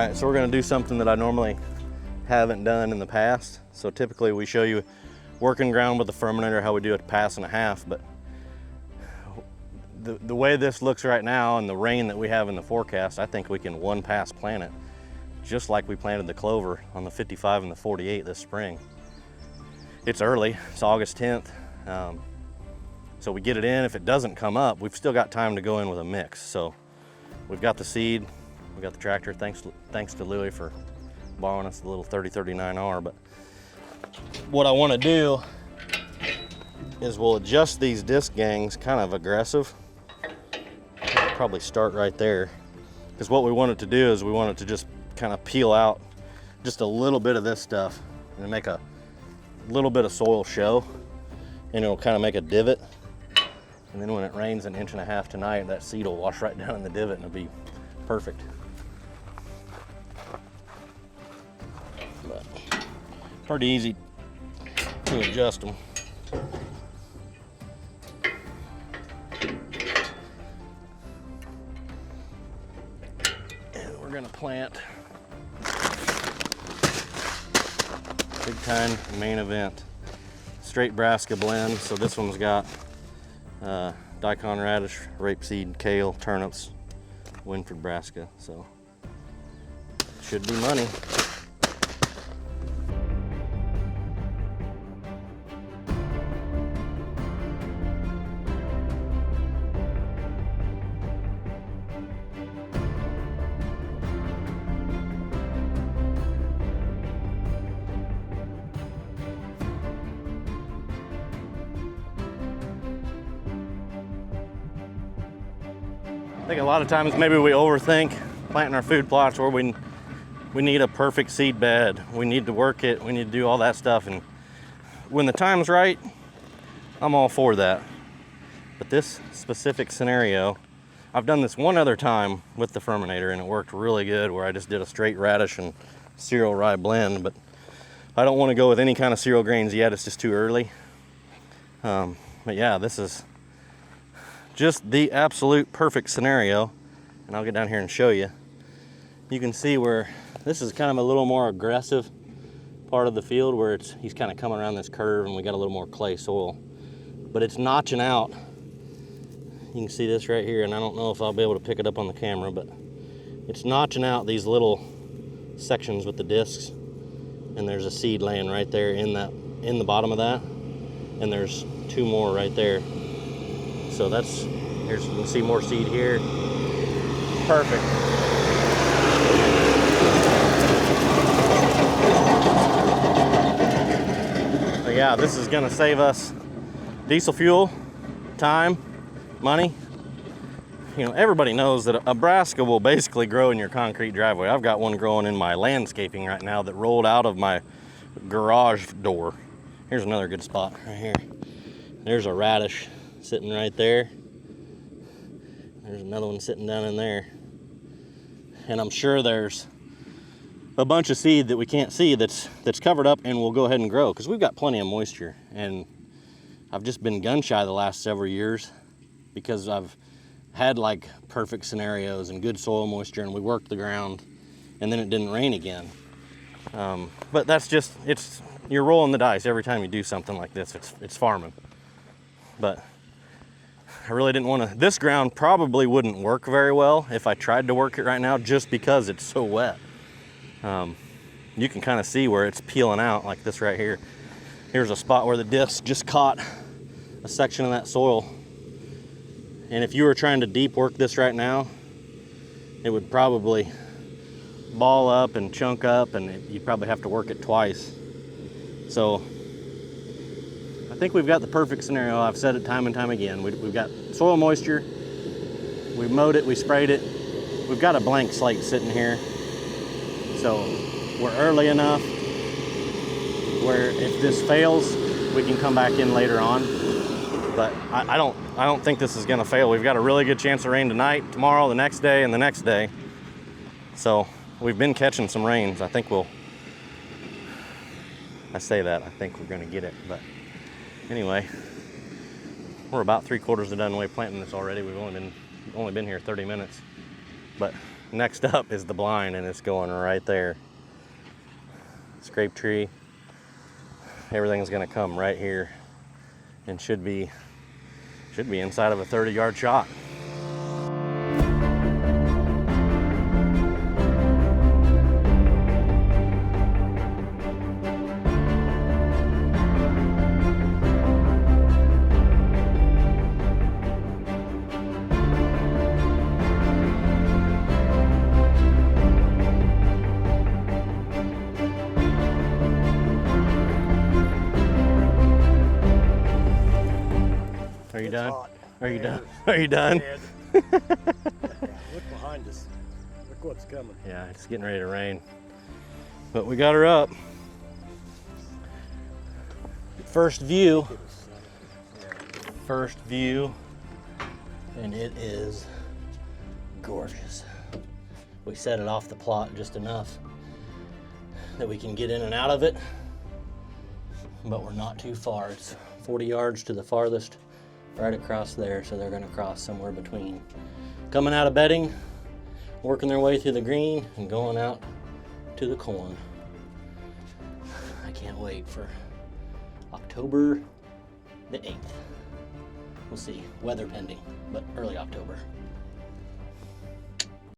right, so we're gonna do something that I normally haven't done in the past. So typically we show you working ground with the Firminator, how we do a pass and a half, but the way this looks right now and the rain that we have in the forecast, I think we can one pass plant it, just like we planted the clover on the 55 and the 48 this spring. It's early, it's August 10th. So we get it in. If it doesn't come up, we've still got time to go in with a mix. So we've got the seed, we've got the tractor. Thanks to Louie for borrowing us the little 3039R. But what I want to do is we'll adjust these disc gangs kind of aggressive. Probably start right there, because what we want it to do is we want it to just kind of peel out just a little bit of this stuff and make a little bit of soil show, and it'll kind of make a divot. And then when it rains 1.5 inches tonight, that seed will wash right down in the divot and it'll be perfect. But pretty easy to adjust them. And we're gonna plant Big Tine Main Event. Straight brassica blend. So this one's got daikon, radish, rapeseed, kale, turnips, Winford brassica. So should be money. I think a lot of times maybe we overthink planting our food plots, or we need a perfect seed bed. We need to work it, we need to do all that stuff. And when the time's right, I'm all for that. But this specific scenario, I've done this one other time with the Firminator and it worked really good, where I just did a straight radish and cereal rye blend. But I don't want to go with any kind of cereal grains yet, it's just too early. But yeah, this is just the absolute perfect scenario, and I'll get down here and show you. You can see where this is kind of a little more aggressive part of the field, where he's kind of coming around this curve and we got a little more clay soil, but it's notching out. You can see this right here, and I don't know if I'll be able to pick it up on the camera, but it's notching out these little sections with the discs, and there's a seed laying right there in the bottom of that, and there's 2 more right there. So here's, you can see more seed here. Perfect. So yeah, this is gonna save us diesel fuel, time, money. You know, everybody knows that a brassica will basically grow in your concrete driveway. I've got one growing in my landscaping right now that rolled out of my garage door. Here's another good spot right here. There's a radish sitting right there. There's another one sitting down in there. And I'm sure there's a bunch of seed that we can't see that's covered up and will go ahead and grow, because we've got plenty of moisture. And I've just been gun shy the last several years because I've had like perfect scenarios and good soil moisture, and we worked the ground and then it didn't rain again. But that's just, you're rolling the dice every time you do something like this. It's farming. But I really didn't want to, this ground probably wouldn't work very well if I tried to work it right now, just because it's so wet. You can kind of see where it's peeling out like this right here. Here's a spot where the disc just caught a section of that soil. And if you were trying to deep work this right now, it would probably ball up and chunk up, and you'd probably have to work it twice. So I think we've got the perfect scenario. I've said it time and time again. We've got soil moisture, we mowed it, we sprayed it. We've got a blank slate sitting here. So we're early enough where if this fails, we can come back in later on. But I don't think this is gonna fail. We've got a really good chance of rain tonight, tomorrow, the next day, and the next day. So we've been catching some rains. I think I say that, I think we're gonna get it, but anyway, we're about 3/4 of the done way planting this already. We've only been here 30 minutes, but Next up is the blind, and it's going right there. Scrape tree. Everything's gonna come right here and should be inside of a 30-yard shot. Are you done? Hot. Are you done? Are you done? Look behind us. Look what's coming. Yeah, it's getting ready to rain. But we got her up. First view. First view. And it is gorgeous. We set it off the plot just enough that we can get in and out of it. But we're not too far. It's 40 yards to the farthest, right across there, so they're gonna cross somewhere between coming out of bedding, working their way through the green, and going out to the corn. I can't wait for October the 8th. We'll see, weather pending, but early October.